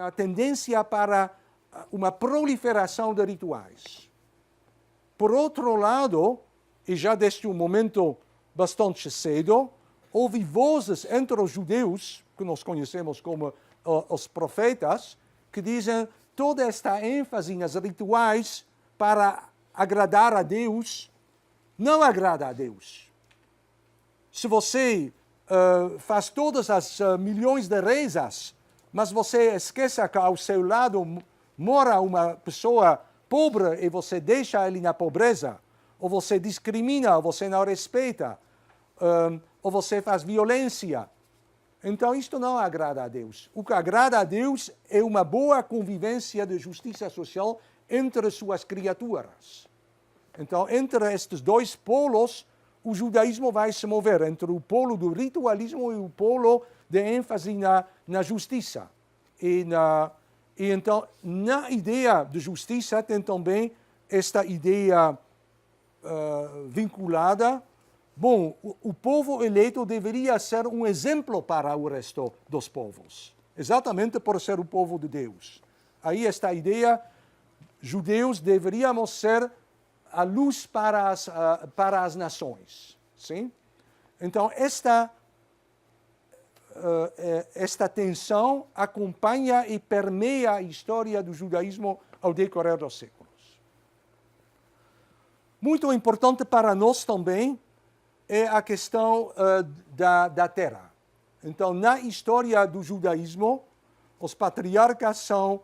a tendência para uma proliferação de rituais. Por outro lado, e já desde um momento bastante cedo, houve vozes entre os judeus, que nós conhecemos como os profetas, que dizem toda esta ênfase nas rituais para agradar a Deus, não agrada a Deus. Se você faz todas as milhões de rezas, mas você esquece que ao seu lado mora uma pessoa pobre e você deixa ele na pobreza, ou você discrimina, ou você não respeita, ou você faz violência. Então, isto não agrada a Deus. O que agrada a Deus é uma boa convivência de justiça social entre suas criaturas. Então, entre estes dois polos, o judaísmo vai se mover, entre o polo do ritualismo e o polo de ênfase na justiça. E então, na ideia de justiça, tem também esta ideia vinculada. Bom, o povo eleito deveria ser um exemplo para o resto dos povos, exatamente por ser o povo de Deus. Aí esta ideia, judeus deveríamos ser a luz para as nações. Sim? Então, esta tensão acompanha e permeia a história do judaísmo ao decorrer dos séculos. Muito importante para nós também é a questão da terra. Então, na história do judaísmo, os patriarcas são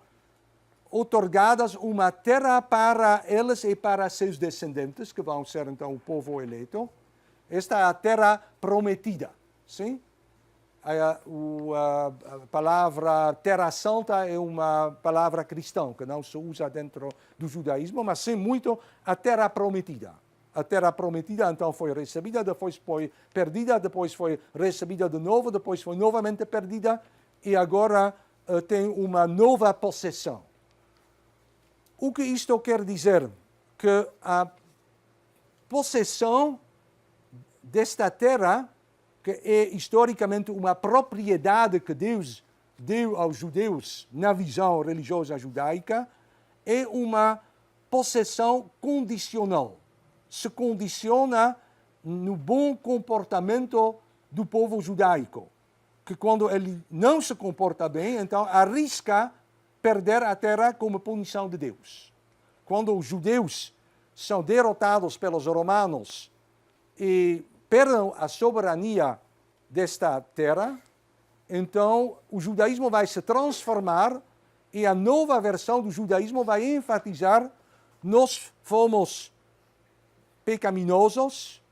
outorgadas uma terra para eles e para seus descendentes, que vão ser então o povo eleito. Esta é a terra prometida. Sim? A palavra terra santa é uma palavra cristã, que não se usa dentro do judaísmo, mas sim muito a terra prometida. A terra prometida então foi recebida, depois foi perdida, depois foi recebida de novo, depois foi novamente perdida e agora tem uma nova possessão. O que isto quer dizer? Que a possessão desta terra, que é historicamente uma propriedade que Deus deu aos judeus na visão religiosa judaica, é uma possessão condicional. Se condiciona no bom comportamento do povo judaico, que quando ele não se comporta bem, então arrisca perder a terra como punição de Deus. Quando os judeus são derrotados pelos romanos e perdem a soberania desta terra, então o judaísmo vai se transformar e a nova versão do judaísmo vai enfatizar: nós fomos pecaminosos,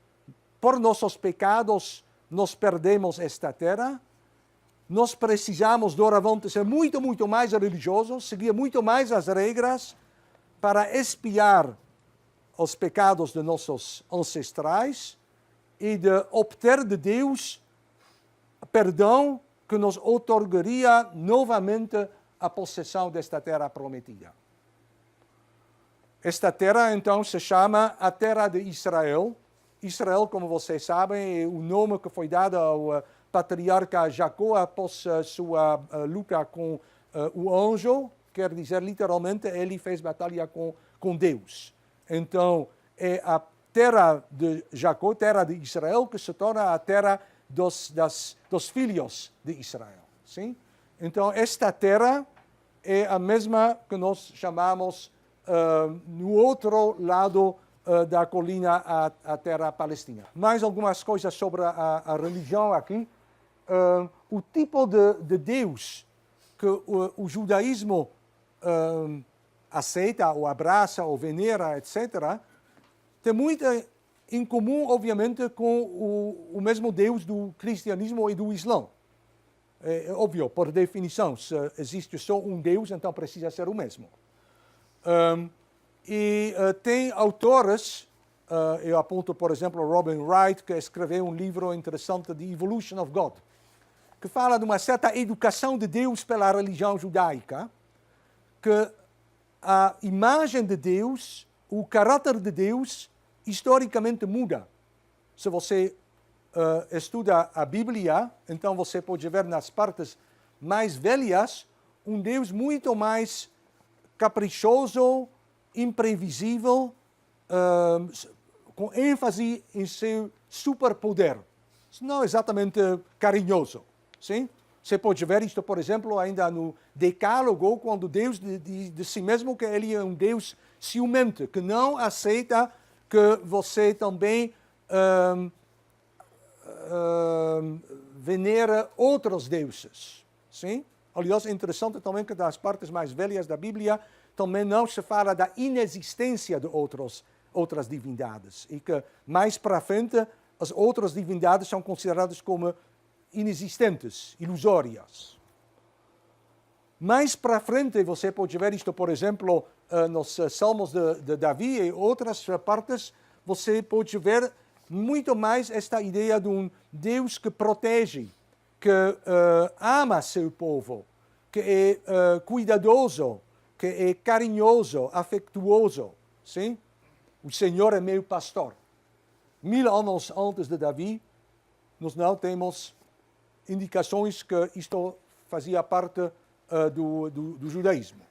por nossos pecados nós perdemos esta terra, nós precisamos doravante ser muito, muito mais religiosos, seguir muito mais as regras para expiar os pecados de nossos ancestrais e de obter de Deus perdão que nos outorgaria novamente a possessão desta terra prometida. Esta terra, então, se chama a Terra de Israel. Israel, como vocês sabem, é o nome que foi dado ao patriarca Jacó após sua luta com o anjo. Quer dizer, literalmente, ele fez batalha com Deus. Então, é a terra de Jacó, terra de Israel, que se torna a terra dos filhos de Israel. Sim? Então, esta terra é a mesma que nós chamamos no outro lado da colina, a terra palestina. Mais algumas coisas sobre a religião aqui. O tipo de Deus que o judaísmo aceita, ou abraça, ou venera, etc., tem muito em comum, obviamente, com o mesmo Deus do cristianismo e do Islã. É óbvio, por definição, se existe só um Deus, então precisa ser o mesmo. Tem autores, eu aponto, por exemplo, Robin Wright, que escreveu um livro interessante, The Evolution of God, que fala de uma certa educação de Deus pela religião judaica, que a imagem de Deus, o caráter de Deus, historicamente muda. Se você estuda a Bíblia, então você pode ver nas partes mais velhas um Deus muito mais caprichoso, imprevisível, com ênfase em seu superpoder. Não exatamente carinhoso. Sim? Você pode ver isto, por exemplo, ainda no Decálogo, quando Deus diz de si mesmo que ele é um Deus ciumento, que não aceita que você também venera outros deuses. Sim? Aliás, é interessante também que das partes mais velhas da Bíblia também não se fala da inexistência de outras divindades. E que mais para frente as outras divindades são consideradas como inexistentes, ilusórias. Mais para frente você pode ver isto, por exemplo, nos Salmos de Davi e outras partes, você pode ver muito mais esta ideia de um Deus que protege, que ama seu povo, que é cuidadoso, que é carinhoso, afetuoso. Sim? O Senhor é meu pastor. 1000 anos antes de Davi, nós não temos indicações que isto fazia parte do judaísmo.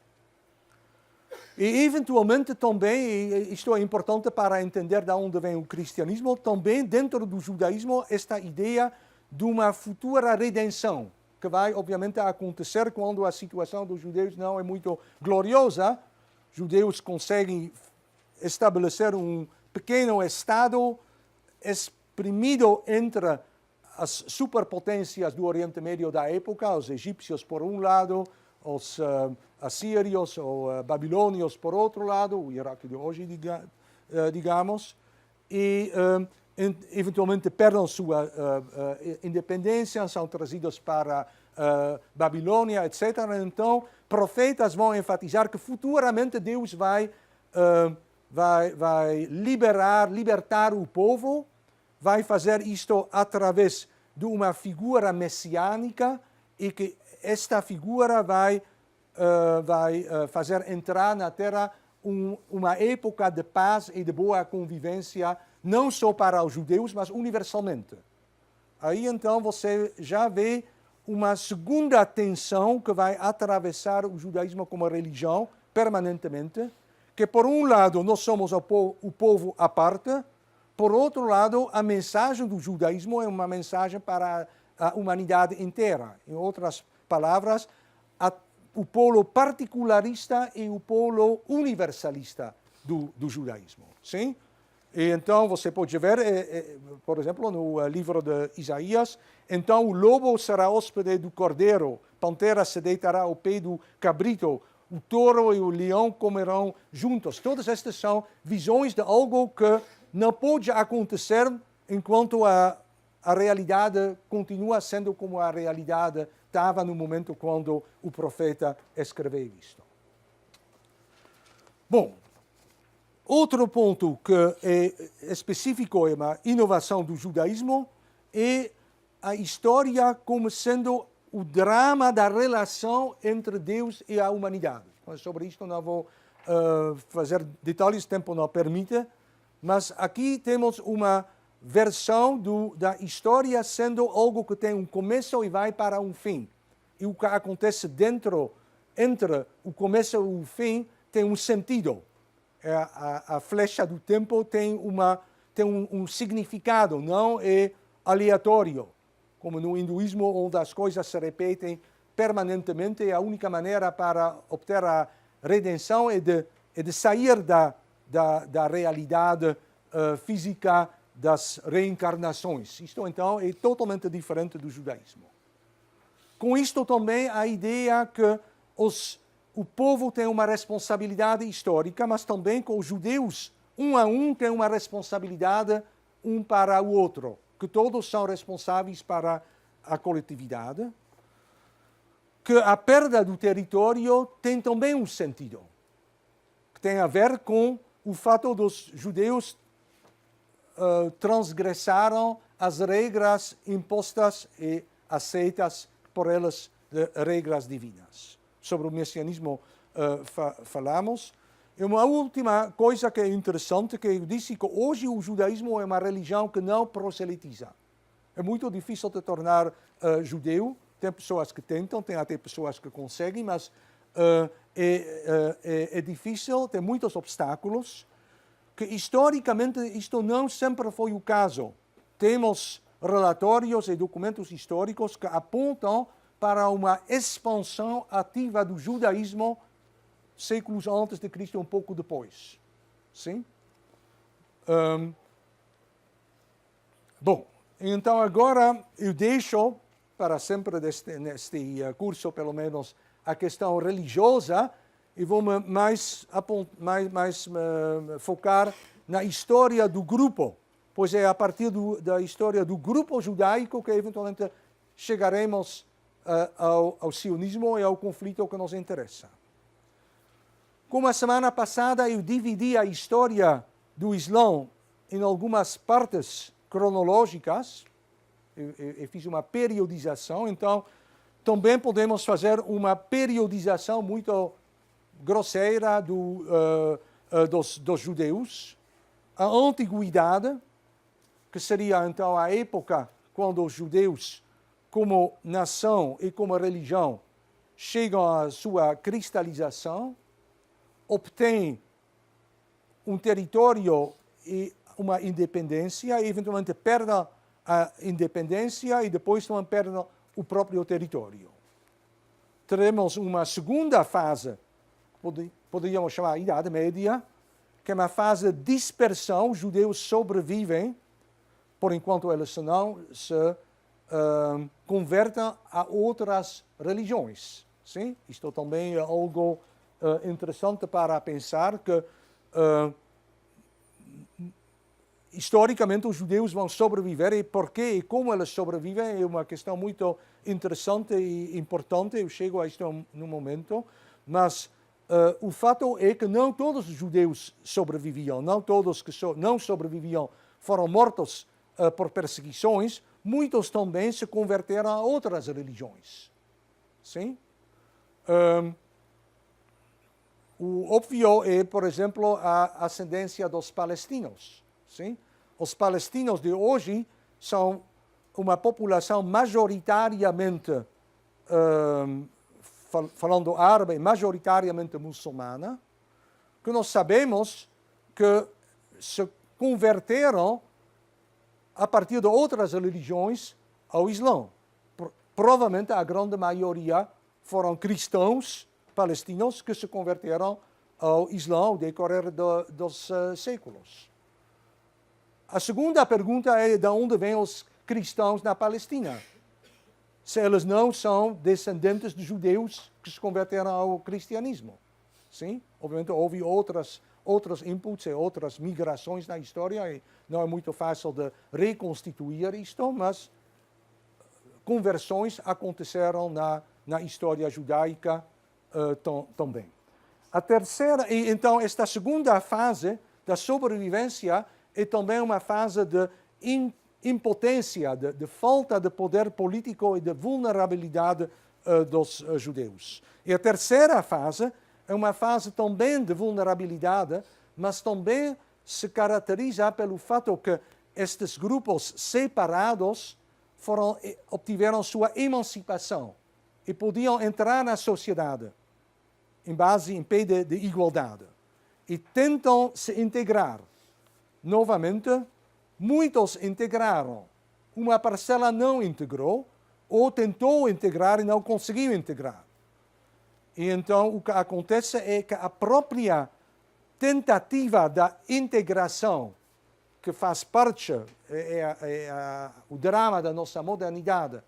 E, eventualmente, também, e isto é importante para entender de onde vem o cristianismo, também dentro do judaísmo, esta ideia de uma futura redenção, que vai, obviamente, acontecer quando a situação dos judeus não é muito gloriosa. Os judeus conseguem estabelecer um pequeno Estado exprimido entre as superpotências do Oriente Médio da época, os egípcios por um lado, os assírios ou babilônios por outro lado, o Iraque de hoje, digamos, e eventualmente perdem sua independência, são trazidos para Babilônia, etc. Então, profetas vão enfatizar que futuramente Deus vai libertar o povo, vai fazer isto através de uma figura messiânica e que esta figura vai fazer entrar na Terra uma época de paz e de boa convivência, não só para os judeus, mas universalmente. Aí então você já vê uma segunda tensão que vai atravessar o judaísmo como religião permanentemente, que por um lado nós somos o povo à parte, por outro lado a mensagem do judaísmo é uma mensagem para a humanidade inteira. Em outras palavras, o polo particularista e o polo universalista do judaísmo. Sim? E então você pode ver, por exemplo, no livro de Isaías, então o lobo será hóspede do cordeiro, pantera se deitará ao pé do cabrito, o touro e o leão comerão juntos. Todas estas são visões de algo que não pode acontecer enquanto a realidade continua sendo como a realidade estava no momento quando o profeta escreveu isto. Bom, outro ponto que é específico, é uma inovação do judaísmo, é a história como sendo o drama da relação entre Deus e a humanidade. Sobre isto não vou fazer detalhes, o tempo não permite, mas aqui temos uma versão da história sendo algo que tem um começo e vai para um fim. E o que acontece entre o começo e o fim tem um sentido. A flecha do tempo tem um significado, não é aleatório. Como no hinduísmo, onde as coisas se repetem permanentemente, e a única maneira para obter a redenção é de sair da realidade física das reencarnações. Isto, então, é totalmente diferente do judaísmo. Com isto também a ideia que o povo tem uma responsabilidade histórica, mas também que os judeus, um a um, têm uma responsabilidade um para o outro, que todos são responsáveis para a coletividade, que a perda do território tem também um sentido, que tem a ver com o fato dos judeus transgressaram as regras impostas e aceitas por elas, de regras divinas. Sobre o messianismo falamos. E uma última coisa que é interessante, que eu disse que hoje o judaísmo é uma religião que não proselitiza. É muito difícil de tornar judeu, Tem pessoas que tentam, tem até pessoas que conseguem, mas é difícil, tem muitos obstáculos, que historicamente isto não sempre foi o caso. Temos relatórios e documentos históricos que apontam para uma expansão ativa do judaísmo séculos antes de Cristo, um pouco depois. Sim? Bom, então agora eu deixo para sempre neste curso, pelo menos, a questão religiosa e vou mais focar na história do grupo, pois é a partir da história do grupo judaico que eventualmente chegaremos ao sionismo e ao conflito que nos interessa. Como a semana passada eu dividi a história do Islã em algumas partes cronológicas, eu fiz uma periodização, então também podemos fazer uma periodização muito grosseira dos judeus. A antiguidade, que seria então a época quando os judeus, como nação e como religião, chegam à sua cristalização, obtêm um território e uma independência, e eventualmente perdem a independência e depois também perdem o próprio território. Teremos uma segunda fase, poderíamos chamar a Idade Média, que é uma fase de dispersão. Os judeus sobrevivem, por enquanto eles não se convertem a outras religiões. Sim? Isto também é algo interessante para pensar que historicamente os judeus vão sobreviver e porquê e como eles sobrevivem é uma questão muito interessante e importante. Eu chego a isto num momento, mas o fato é que não todos os judeus sobreviviam, não todos que não sobreviviam foram mortos por perseguições, muitos também se converteram a outras religiões. Sim? O óbvio é, por exemplo, a ascendência dos palestinos. Sim? Os palestinos de hoje são uma população majoritariamente, falando árabe, majoritariamente muçulmana, que nós sabemos que se converteram a partir de outras religiões ao Islã. Provavelmente a grande maioria foram cristãos palestinos que se converteram ao Islã ao decorrer dos séculos. A segunda pergunta é de onde vêm os cristãos na Palestina. Se eles não são descendentes de judeus que se converteram ao cristianismo. Sim? Obviamente houve outros inputs e outras migrações na história e não é muito fácil de reconstituir isto, mas conversões aconteceram na história judaica também. A terceira, e então esta segunda fase da sobrevivência é também uma fase de impotência, de falta de poder político e de vulnerabilidade dos judeus. E a terceira fase é uma fase também de vulnerabilidade, mas também se caracteriza pelo fato que estes grupos separados obtiveram sua emancipação e podiam entrar na sociedade em pé de igualdade. E tentam se integrar. Novamente, muitos integraram. Uma parcela não integrou, ou tentou integrar e não conseguiu integrar. E então o que acontece é que a própria tentativa da integração, que faz parte, o drama da nossa modernidade,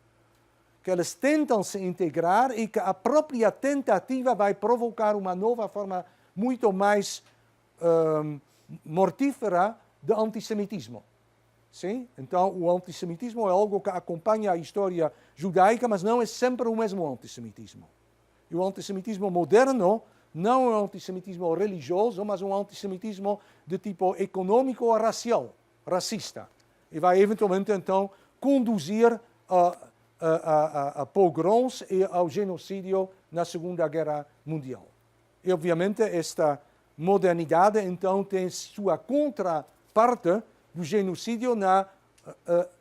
que eles tentam se integrar e que a própria tentativa vai provocar uma nova forma muito mais mortífera de antissemitismo. Sim? Então, o antissemitismo é algo que acompanha a história judaica, mas não é sempre o mesmo antissemitismo. E o antissemitismo moderno não é um antissemitismo religioso, mas um antissemitismo de tipo econômico ou racial, racista. E vai eventualmente, então, conduzir a pogroms e ao genocídio na Segunda Guerra Mundial. E, obviamente, esta modernidade, então, tem sua contraparte do genocídio na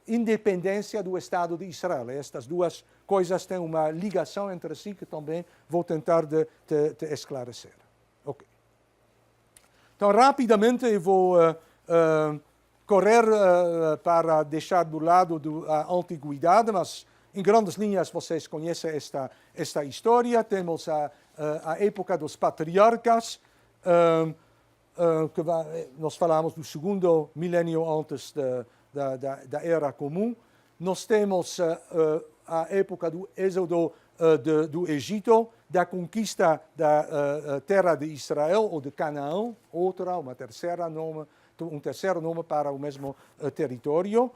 independência do Estado de Israel. Estas duas coisas têm uma ligação entre si que também vou tentar de esclarecer. Ok. Então, rapidamente, eu vou correr para deixar do lado a antiguidade, mas em grandes linhas vocês conhecem esta história. Temos a época dos patriarcas, que nós falamos do segundo milênio antes da Era Comum. Nós temos a época do êxodo do Egito, da conquista da terra de Israel ou de Canaã, um terceiro nome para o mesmo território.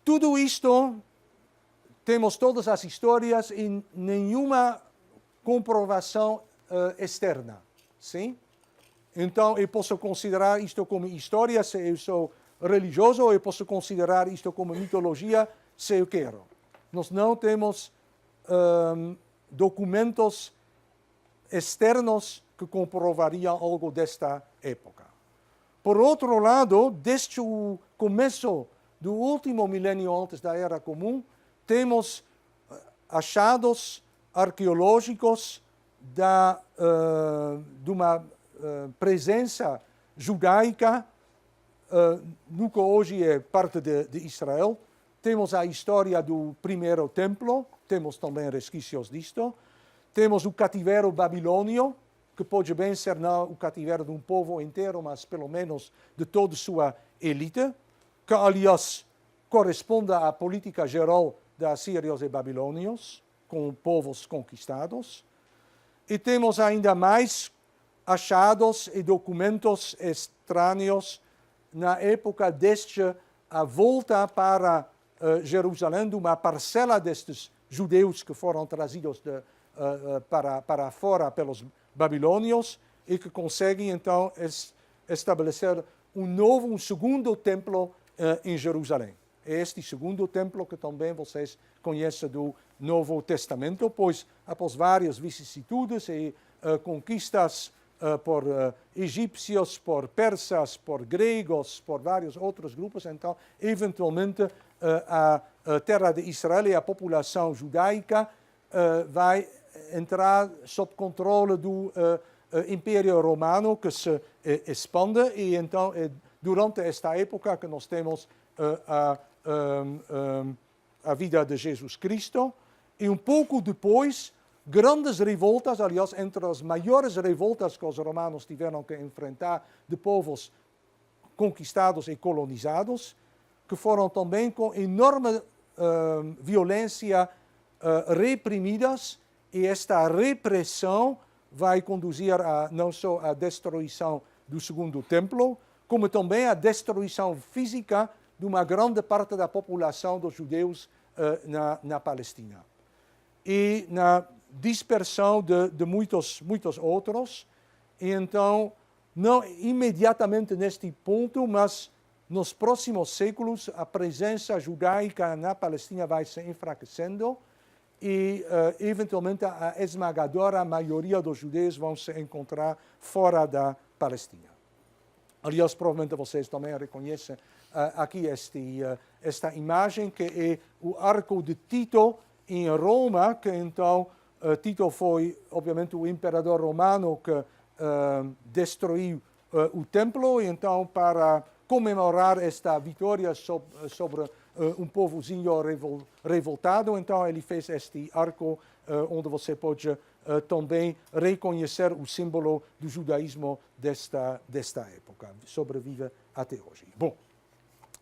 Tudo isto, temos todas as histórias e nenhuma comprovação externa, sim? Então, eu posso considerar isto como história se eu sou religioso, ou eu posso considerar isto como mitologia se eu quero. Nós não temos documentos externos que comprovariam algo desta época. Por outro lado, desde o começo do último milênio antes da Era Comum, temos achados arqueológicos de uma presença judaica no que hoje é parte de Israel. Temos a história do primeiro templo, temos também resquícios disto. Temos o cativeiro babilônio, que pode bem ser não o cativeiro de um povo inteiro, mas pelo menos de toda sua elite, que aliás corresponde à política geral de assírios e babilônios, com povos conquistados. E temos ainda mais achados e documentos estranhos na época desde a volta para Jerusalém de uma parcela destes judeus que foram trazidos para fora pelos babilônios e que conseguem então estabelecer um segundo templo em Jerusalém. É este segundo templo que também vocês conhecem do Novo Testamento, pois após várias vicissitudes e conquistas por egípcios, por persas, por gregos, por vários outros grupos, então, eventualmente, a terra de Israel e a população judaica vai entrar sob controle do Império Romano, que se expande, e então é durante esta época que nós temos a vida de Jesus Cristo, e um pouco depois, grandes revoltas, aliás, entre as maiores revoltas que os romanos tiveram que enfrentar de povos conquistados e colonizados, que foram também com enorme violência reprimidas, e esta repressão vai conduzir não só à destruição do segundo templo, como também à destruição física de uma grande parte da população dos judeus na Palestina. E na dispersão de muitos outros. E então, não imediatamente neste ponto, mas nos próximos séculos, a presença judaica na Palestina vai se enfraquecendo e, eventualmente, a esmagadora maioria dos judeus vão se encontrar fora da Palestina. Aliás, provavelmente vocês também reconhecem aqui esta imagem, que é o arco de Tito em Roma, que então Tito foi, obviamente, o imperador romano que destruiu o templo, e então, para comemorar esta vitória sobre um povozinho revoltado, então ele fez este arco onde você pode também reconhecer o símbolo do judaísmo desta época. Sobrevive até hoje. Bom,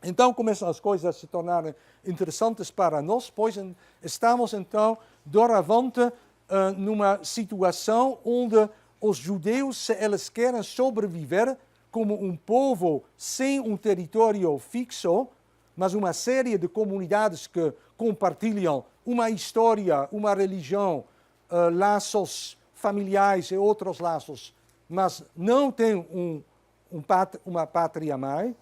então começam as coisas a se tornarem interessantes para nós, pois estamos então doravante numa situação onde os judeus, se eles querem sobreviver como um povo sem um território fixo, mas uma série de comunidades que compartilham uma história, uma religião, laços familiares e outros laços, mas não têm uma pátria-mãe,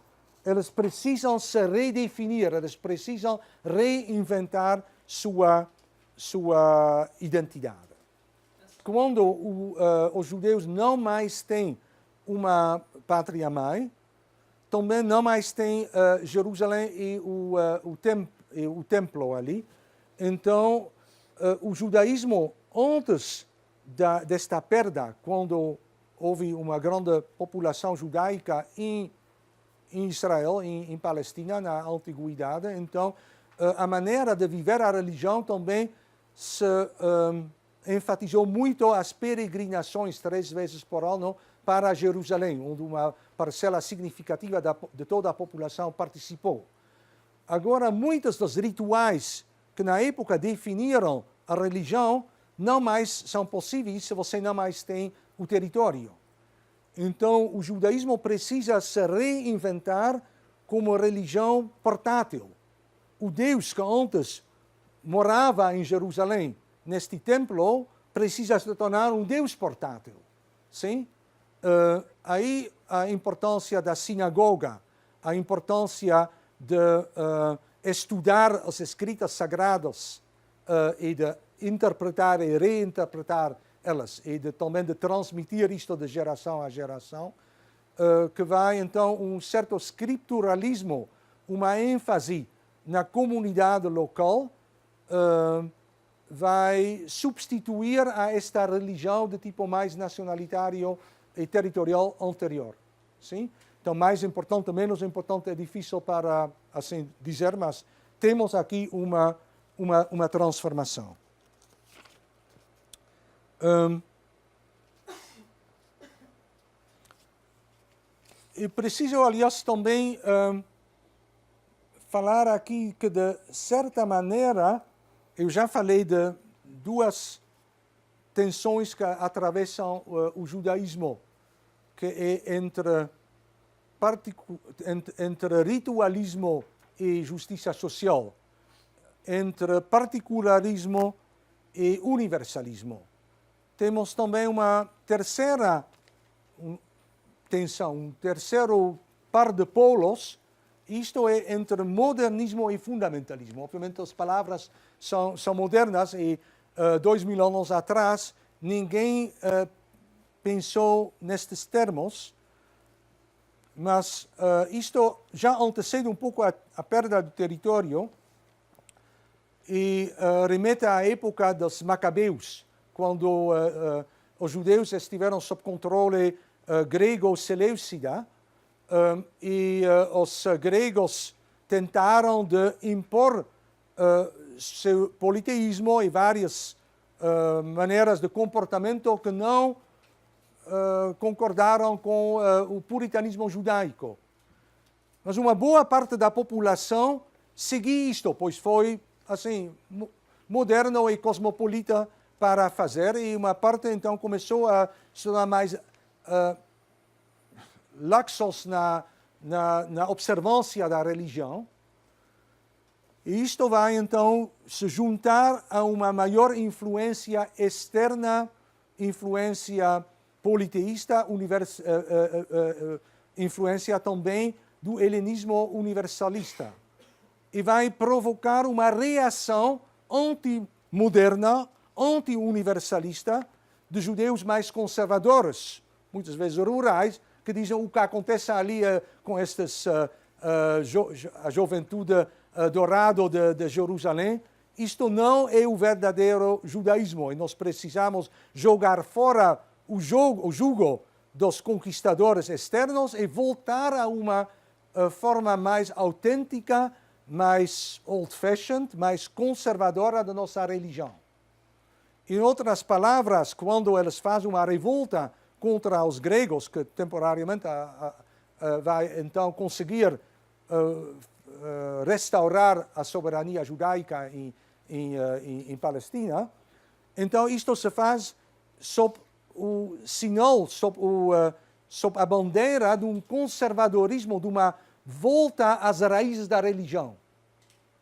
eles precisam se redefinir, eles precisam reinventar sua identidade. Quando os judeus não mais têm uma pátria-mãe, também não mais têm Jerusalém e o templo ali, Então, o judaísmo, antes desta perda, quando houve uma grande população judaica em Israel, em Palestina, na antiguidade, então a maneira de viver a religião também se enfatizou muito as peregrinações 3 vezes por ano para Jerusalém, onde uma parcela significativa de toda a população participou. Agora, muitos dos rituais que na época definiram a religião não mais são possíveis se você não mais tem o território. Então, o judaísmo precisa se reinventar como religião portátil. O Deus que antes morava em Jerusalém, neste templo, precisa se tornar um Deus portátil. Sim? Aí a importância da sinagoga, a importância de estudar as escritas sagradas e de interpretar e reinterpretar elas, e também de transmitir isto de geração a geração, que vai então um certo escrituralismo, uma ênfase na comunidade local, vai substituir a esta religião de tipo mais nacionalitário e territorial anterior. Sim? Então, mais importante, menos importante, é difícil para assim dizer, mas temos aqui uma transformação. E preciso, aliás, também falar aqui que, de certa maneira, eu já falei de 2 tensões que atravessam o judaísmo, que é entre ritualismo e justiça social, entre particularismo e universalismo. Temos também uma terceira tensão, um terceiro par de polos, isto é entre modernismo e fundamentalismo. Obviamente as palavras são modernas e 2000 anos atrás ninguém pensou nestes termos, mas isto já antecede um pouco a perda do território e remete à época dos Macabeus, quando os judeus estiveram sob controle grego-seleucida e os gregos tentaram de impor seu politeísmo e várias maneiras de comportamento que não concordaram com o puritanismo judaico. Mas uma boa parte da população seguia isto, pois foi assim moderno e cosmopolita para fazer, e uma parte então começou a se tornar mais laxos na observância da religião. E isto vai então se juntar a uma maior influência externa, influência politeísta, influência também do helenismo universalista. E vai provocar uma reação antimoderna, anti-universalista, de judeus mais conservadores, muitas vezes rurais, que dizem o que acontece ali com a juventude dourada de Jerusalém. Isto não é o verdadeiro judaísmo, e nós precisamos jogar fora o jugo dos conquistadores externos e voltar a uma forma mais autêntica, mais old-fashioned, mais conservadora da nossa religião. Em outras palavras, quando eles fazem uma revolta contra os gregos, que temporariamente vai então conseguir restaurar a soberania judaica em Palestina, então isto se faz sob o sinal, sob a bandeira de um conservadorismo, de uma volta às raízes da religião.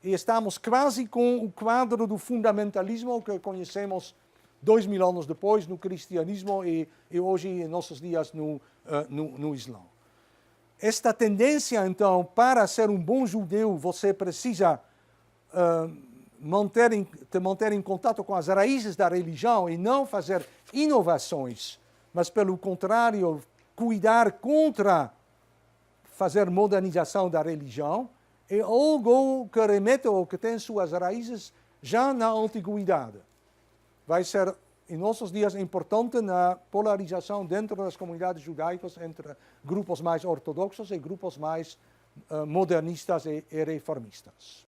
E estamos quase com o quadro do fundamentalismo que conhecemos 2000 anos depois no cristianismo e hoje em nossos dias no Islã. Esta tendência, então, para ser um bom judeu, você precisa te manter em contato com as raízes da religião e não fazer inovações, mas, pelo contrário, cuidar contra fazer modernização da religião, é algo que remete ou que tem suas raízes Já na antiguidade, vai ser, em nossos dias, importante na polarização dentro das comunidades judaicas entre grupos mais ortodoxos e grupos mais modernistas e reformistas.